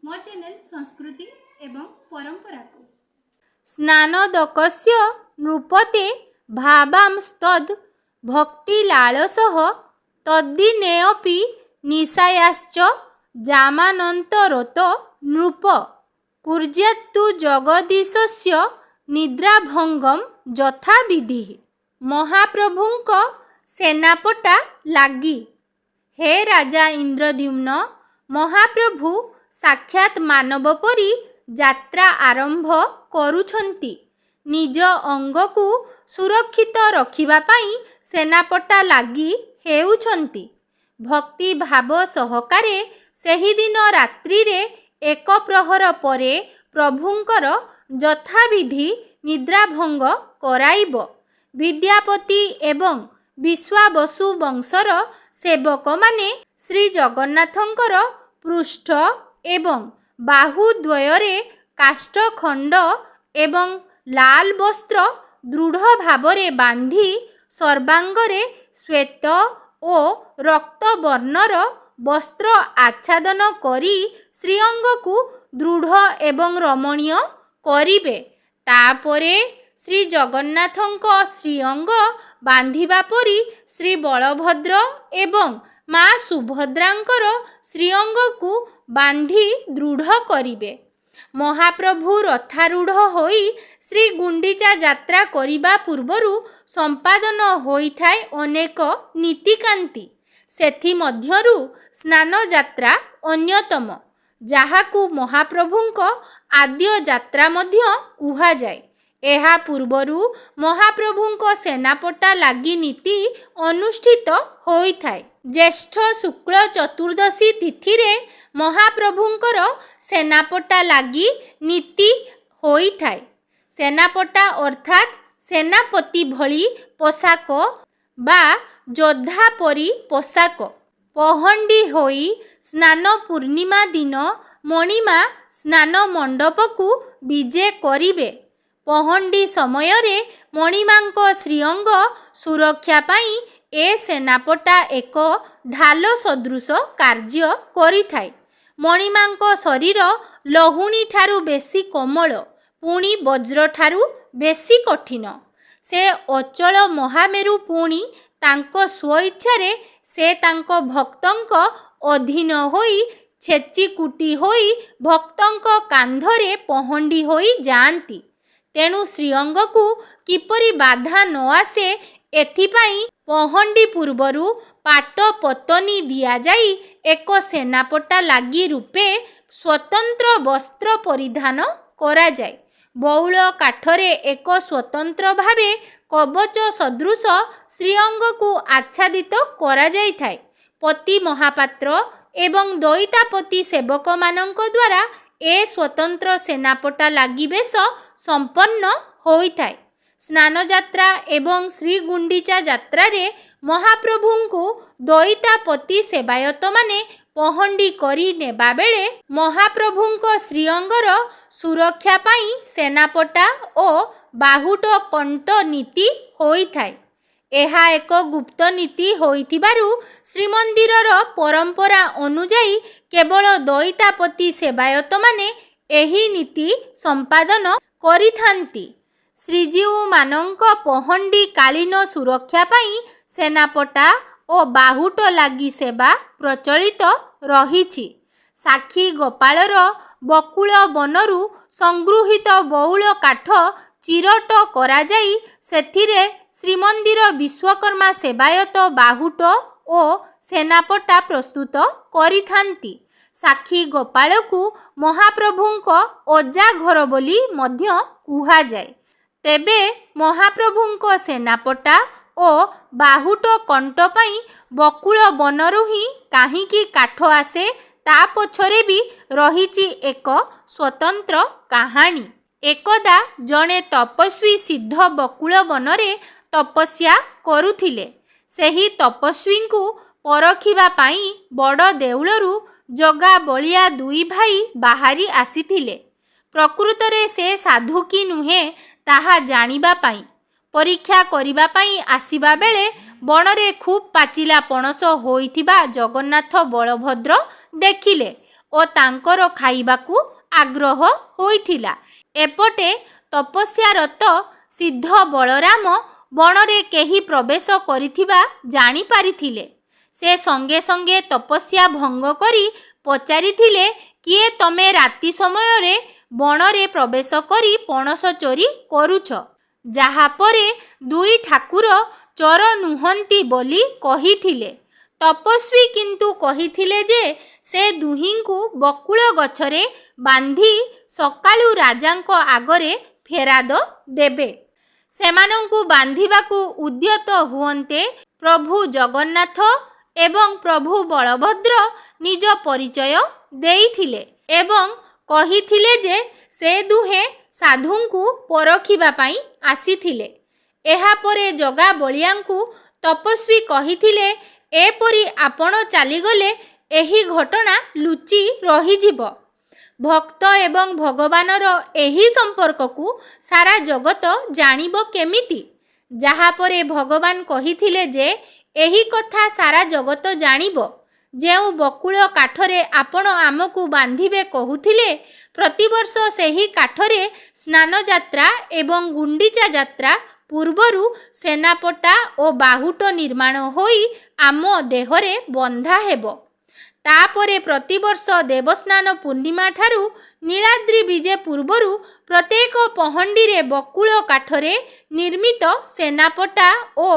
मो चैनल संस्कृति एवं परंपरा को स्नानदकस्य नृपते भावांस्तद् भक्तिलालसः तद्दिनेऽपि निशायाश्च जामानन्तरत नृप कुर्यात्तु जगदीशस्य निद्राभंगम यथाविधि। महाप्रभुंक सेनापटा लागी। हे राजा इंद्रद्युम्न, महाप्रभु साक्षात मानव परी यात्रा आरंभ करुछंती। निज अंगकु सुरक्षित रखिबा पाई सेनापटा लागी हेउछंती। भक्ति भाव सहकारे सेही दिन रात्रि रे एक प्रहर परे प्रभुंकर यथाविधि निद्राभंग कराइब। विद्यापति एवं विश्वावसु वंशर सेवक माने श्री जगन्नाथंकर पृष्ठ एवं बाहुद्वୟରେ काष्ठखंड एवं लाल वस्त्र दृढ़ भावरे बांधी सर्वांगरे श्वेत और रक्त वर्णर वस्त्र आच्छादन करी श्रीअंग को दृढ़ एवं रमणीय करिबे। तापरे श्री जगन्नाथंक श्रीअंग बांधिबा परी श्री बलभद्र एवं माँ सुभद्रांकर श्रीअंग को बांधी दृढ़ करिबे। महाप्रभु रथारूढ़ होई श्री गुंडीचा यात्रा करिबा पूर्वरु संपादन होइथाय अनेक नीतिकांति। सेथि मध्यरु स्नान यात्रा अन्यतम, जाहाकु महाप्रभुंक आद्य यात्रा मध्य कुहा जाय। एहा पूर्वरु महाप्रभुंक सेनापटा लागी नीति अनुष्ठित होइथाय। ज्येष्ठ शुक्ल चतुर्दशी तिथि रे महाप्रभुंकर सेनापटा लागी नीति होइथाय। सेनापटा अर्थात सेनापति भली पोशाक बा योद्धा परी पोशाक पहंडी होई स्नान पूर्णिमा दिन मणिमा स्नान मंडप को विजे करिबे। पहंडी समय रे मणिमांक श्रीअंग सुरक्षा पाई ए सेनापटा एक ढाल सदृश कार्य करिथाय। मणिमांक शरीर लहुणी ठारू बेसी कोमल, पुणी वज्र ठारू बेसी कठिन। से अचल महामेरु पुणी तांको स्वइच्छारे से तांको भक्तंक अधीन होई छेची कुटी होई भक्तंक कांधरे पहंडी होई जाआंती। तेणु श्रीअंग को किपरि बाधा न आसे एथिपाई पहंडी पूर्वरु पाट पतनी दिया जाई एक सेनापटा लागी रूपे स्वतंत्र वस्त्र परिधान करा जाय। बौल काठरे एक स्वतंत्र भावे कवच सदृश श्रीअंग को आच्छादित करा जाइथाय। पति महापात्र एवं दैतापति सेवक मानक द्वारा ए स्वतंत्र सेनापटा लागी बेश संपन्न होइथाय। स्नान यात्रा एवं श्री गुंडीचा यात्रा रे महाप्रभुंकु दैतापति सेवायत माने पहंडी करी नेबा बेले महाप्रभुंक श्रीअंगर सुरक्षा पाई सेनापटा और बाहुट कंट नीति होइथाय। एहा एक गुप्त नीति होइथिबारु श्रीमंदिरर परंपरा अनुजाई केवल दैतापति सेवायत माने एही नीति संपादन करिथांती। श्रीजीउ मानंक पहंडी कालीन सुरक्षा पाई सेनापटा और बाहुट लागी सेवा प्रचलित रहिछि। साक्षी गोपालर बकुल बनरु संगृहित बौल काठ चिरट करा जाई सेथिरे श्रीमंदिर विश्वकर्मा सेवायत बाहुट और सेनापटा प्रस्तुत करिथांती। साक्षी गोपाल को महाप्रभुंक ओजा घर बोली मध्य कुहा जाए। तेबे महाप्रभुंक सेनापटा और बाहुट कंट पाई बकुल बनरु ही काहींकी काठ आसे ता पछरे भी रहिछि एक स्वतंत्र कहानी। एकदा जणे तपस्वी सिद्ध बकुल बनरे तपस्या करुथिले। सेही तपस्वी को परखिबा पाई बड़ देउलरू जगा बलिया दुई भाई बाहरी आसीथिले। प्रकृतरे से साधु की नुहे ताहा जानिबा पाई परीक्षा करिबा पाई आसीबा बेले बणरे खूब पाचिला पणस होइथिबा जगन्नाथ बलभद्र देखिले ଓ ତାଙ୍କର ଖାଇବାକୁ ଆଗ୍ରହ ହୋଇଥିଲା। ଏପଟେ ତପସ୍ୟାରତ ସିଦ୍ଧ ବଳରାମ ବଣରେ କେହି ପ୍ରବେଶ କରିଥିବା ଜାଣିପାରିଥିଲେ। ସେ ସଙ୍ଗେ ସଙ୍ଗେ ତପସ୍ୟା ଭଙ୍ଗ କରି ପଚାରିଥିଲେ, କିଏ ତମେ ରାତି ସମୟରେ ବଣରେ ପ୍ରବେଶ କରି ପଣସ ଚୋରି କରୁଛ? ଯାହାପରେ ଦୁଇ ଠାକୁର ଚୋର ନୁହନ୍ତି ବୋଲି କହିଥିଲେ। ତପସ୍ୱୀ କିନ୍ତୁ କହିଥିଲେ ଯେ ସେ ଦୁହିଁଙ୍କୁ ବକୁଳ ଗଛରେ ବାନ୍ଧି ସକାଳୁ ରାଜାଙ୍କ ଆଗରେ ଫେରାଦ ଦେବେ। ସେମାନଙ୍କୁ ବାନ୍ଧିବାକୁ ଉଦ୍ୟତ ହୁଅନ୍ତେ ପ୍ରଭୁ ଜଗନ୍ନାଥ ଏବଂ ପ୍ରଭୁ ବଳଭଦ୍ର ନିଜ ପରିଚୟ ଦେଇଥିଲେ ଏବଂ କହିଥିଲେ ଯେ ସେ ଦୁହେଁ ସାଧୁଙ୍କୁ ପରଖିବା ପାଇଁ ଆସିଥିଲେ। ଏହାପରେ ଜଗା ବଳିଆଙ୍କୁ ତପସ୍ୱୀ କହିଥିଲେ, ଏପରି ଆପଣ ଚାଲିଗଲେ ଏହି ଘଟଣା ଲୁଚି ରହିଯିବ। ଭକ୍ତ ଏବଂ ଭଗବାନର ଏହି ସମ୍ପର୍କକୁ ସାରା ଜଗତ ଜାଣିବ କେମିତି? ଯାହାପରେ ଭଗବାନ କହିଥିଲେ ଯେ ଏହି କଥା ସାରା ଜଗତ ଜାଣିବ। ଯେଉଁ ବକୁଳ କାଠରେ ଆପଣ ଆମକୁ ବାନ୍ଧିବେ କହୁଥିଲେ, ପ୍ରତିବର୍ଷ ସେହି କାଠରେ ସ୍ନାନଯାତ୍ରା ଏବଂ ଗୁଣ୍ଡିଚା ଯାତ୍ରା ପୂର୍ବରୁ ସେନାପଟା ଓ ବାହୁଟ ନିର୍ମାଣ ହୋଇ ଆମ ଦେହରେ ବନ୍ଧା ହେବ। ତାପରେ ପ୍ରତିବର୍ଷ ଦେବସ୍ନାନ ପୂର୍ଣ୍ଣିମା ଠାରୁ ନୀଳାଦ୍ରି ବିଜେ ପୂର୍ବରୁ ପ୍ରତ୍ୟେକ ପହଣ୍ଡିରେ ବକୁଳ କାଠରେ ନିର୍ମିତ ସେନାପଟା ଓ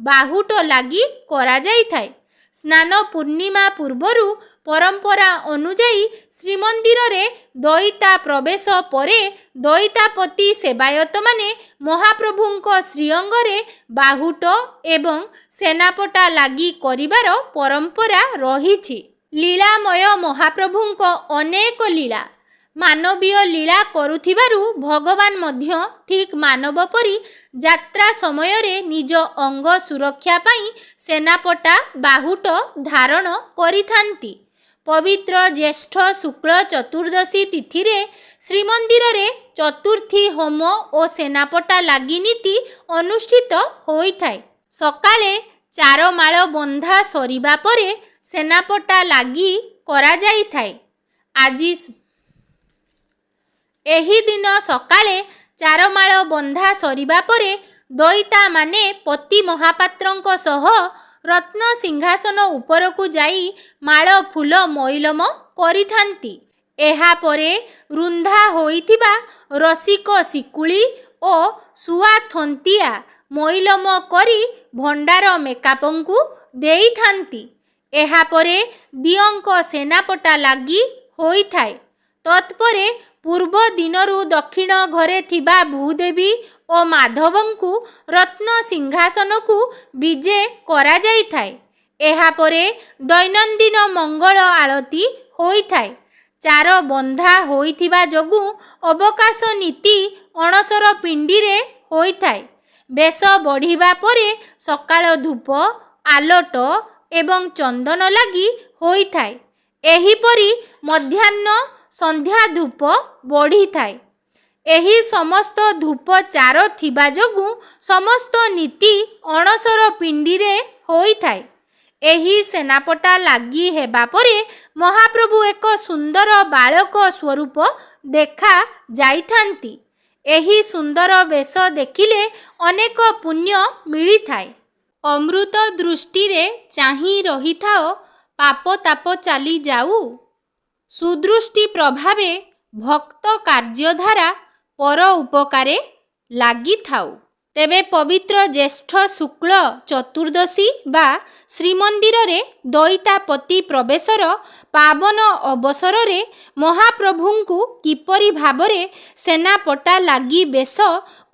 ବାହୁଟ ଲାଗି କରାଯାଇଥାଏ। ସ୍ନାନ ପୂର୍ଣ୍ଣିମା ପୂର୍ବରୁ ପରମ୍ପରା ଅନୁଯାୟୀ ଶ୍ରୀମନ୍ଦିରରେ ଦଇତା ପ୍ରବେଶ ପରେ ଦଇତାପତି ସେବାୟତମାନେ ମହାପ୍ରଭୁଙ୍କ ଶ୍ରୀଅଙ୍ଗରେ ବାହୁଟ ଏବଂ ସେନାପଟା ଲାଗି କରିବାର ପରମ୍ପରା ରହିଛି। ଲୀଳାମୟ ମହାପ୍ରଭୁଙ୍କ ଅନେକ ଲୀଳା। ମାନବୀୟ ଲୀଳା କରୁଥିବାରୁ ଭଗବାନ ମଧ୍ୟ ଠିକ୍ ମାନବ ପରି ଯାତ୍ରା ସମୟରେ ନିଜ ଅଙ୍ଗ ସୁରକ୍ଷା ପାଇଁ ସେନାପଟା ବାହୁଟ ଧାରଣ କରିଥାନ୍ତି। ପବିତ୍ର ଜ୍ୟେଷ୍ଠ ଶୁକ୍ଳ ଚତୁର୍ଦ୍ଦଶୀ ତିଥିରେ ଶ୍ରୀମନ୍ଦିରରେ ଚତୁର୍ଥୀ ହୋମ ଓ ସେନାପଟା ଲାଗି ନୀତି ଅନୁଷ୍ଠିତ ହୋଇଥାଏ। ସକାଳେ ଚାରମାଳ ବନ୍ଧା ସରିବା ପରେ ସେନାପଟା ଲାଗି କରାଯାଇଥାଏ। ଏହି ଦିନ ସକାଳେ ଚାରମାଳ ବନ୍ଧା ସରିବା ପରେ ଦଇତାମାନେ ପତି ମହାପାତ୍ରଙ୍କ ସହ ରତ୍ନ ସିଂହାସନ ଉପରକୁ ଯାଇ ମାଳ ଫୁଲ ମଇଲମ କରିଥାନ୍ତି। ଏହାପରେ ରୁନ୍ଧା ହୋଇଥିବା ରସିକ ଶିକୁଳି ଓ ଶୁଆଥନ୍ତିଆ ମଇଲମ କରି ଭଣ୍ଡାର ମେକାପଙ୍କୁ ଦେଇଥାନ୍ତି। ଏହାପରେ ଦିଅଙ୍କ ସେନାପଟା ଲାଗି ହୋଇଥାଏ। ତତ୍ପରେ ପୂର୍ବ ଦିନରୁ ଦକ୍ଷିଣ ଘରେ ଥିବା ଭୂଦେବୀ ଓ ମାଧବଙ୍କୁ ରତ୍ନ ସିଂହାସନକୁ ବିଜେ କରାଯାଇଥାଏ। ଏହାପରେ ଦୈନନ୍ଦିନ ମଙ୍ଗଳ ଆଳତି ହୋଇଥାଏ। ଚାର ବନ୍ଧା ହୋଇଥିବା ଯୋଗୁଁ ଅବକାଶ ନୀତି ଅଣସର ପିଣ୍ଡିରେ ହୋଇଥାଏ। ବେଶ ବଢ଼ିବା ପରେ ସକାଳ ଧୂପ, ଆଲଟ ଏବଂ ଚନ୍ଦନ ଲାଗି ହୋଇଥାଏ। ଏହିପରି ମଧ୍ୟାହ୍ନ ସନ୍ଧ୍ୟା ଧୂପ ବଢ଼ିଥାଏ। ଏହି ସମସ୍ତ ଧୂପ ଚାର ଥିବା ଯୋଗୁଁ ସମସ୍ତ ନୀତି ଅଣସର ପିଣ୍ଡିରେ ହୋଇଥାଏ। ଏହି ସେନାପଟା ଲାଗି ହେବା ପରେ ମହାପ୍ରଭୁ ଏକ ସୁନ୍ଦର ବାଳକ ସ୍ୱରୂପ ଦେଖା ଯାଇଥାନ୍ତି। ଏହି ସୁନ୍ଦର ବେଶ ଦେଖିଲେ ଅନେକ ପୁଣ୍ୟ ମିଳିଥାଏ। ଅମୃତ ଦୃଷ୍ଟିରେ ଚାହିଁ ରହିଥାଅ, ପାପ ତାପ ଚାଲି ଯାଉ। ସୁଦୃଷ୍ଟି ପ୍ରଭାବେ ଭକ୍ତ କାର୍ଯ୍ୟଧାରା ପର ଉପକାରେ ଲାଗିଥାଉ। ତେବେ ପବିତ୍ର ଜ୍ୟେଷ୍ଠ ଶୁକ୍ଳ ଚତୁର୍ଦ୍ଦଶୀ ବା ଶ୍ରୀମନ୍ଦିରରେ ଦଇତାପତି ପ୍ରବେଶର ପାବନ ଅବସରରେ ମହାପ୍ରଭୁଙ୍କୁ କିପରି ଭାବରେ ସେନାପଟା ଲାଗି ବେଶ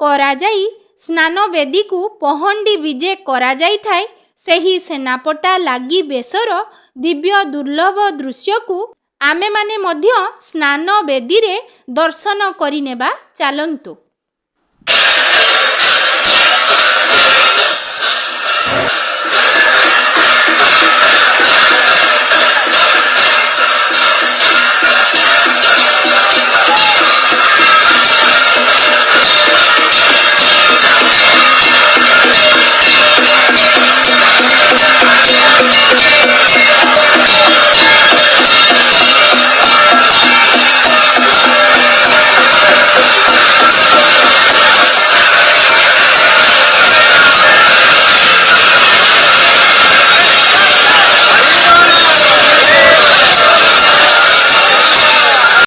କରାଯାଇ ସ୍ନାନବେଦୀକୁ ପହଣ୍ଡି ବିଜେ କରାଯାଇଥାଏ, ସେହି ସେନାପଟା ଲାଗି ବେଶର ଦିବ୍ୟ ଦୁର୍ଲଭ ଦୃଶ୍ୟକୁ ଆମେମାନେ ମଧ୍ୟ ସ୍ନାନ ବେଦୀରେ ଦର୍ଶନ କରିନେବା। ଚାଲନ୍ତୁ।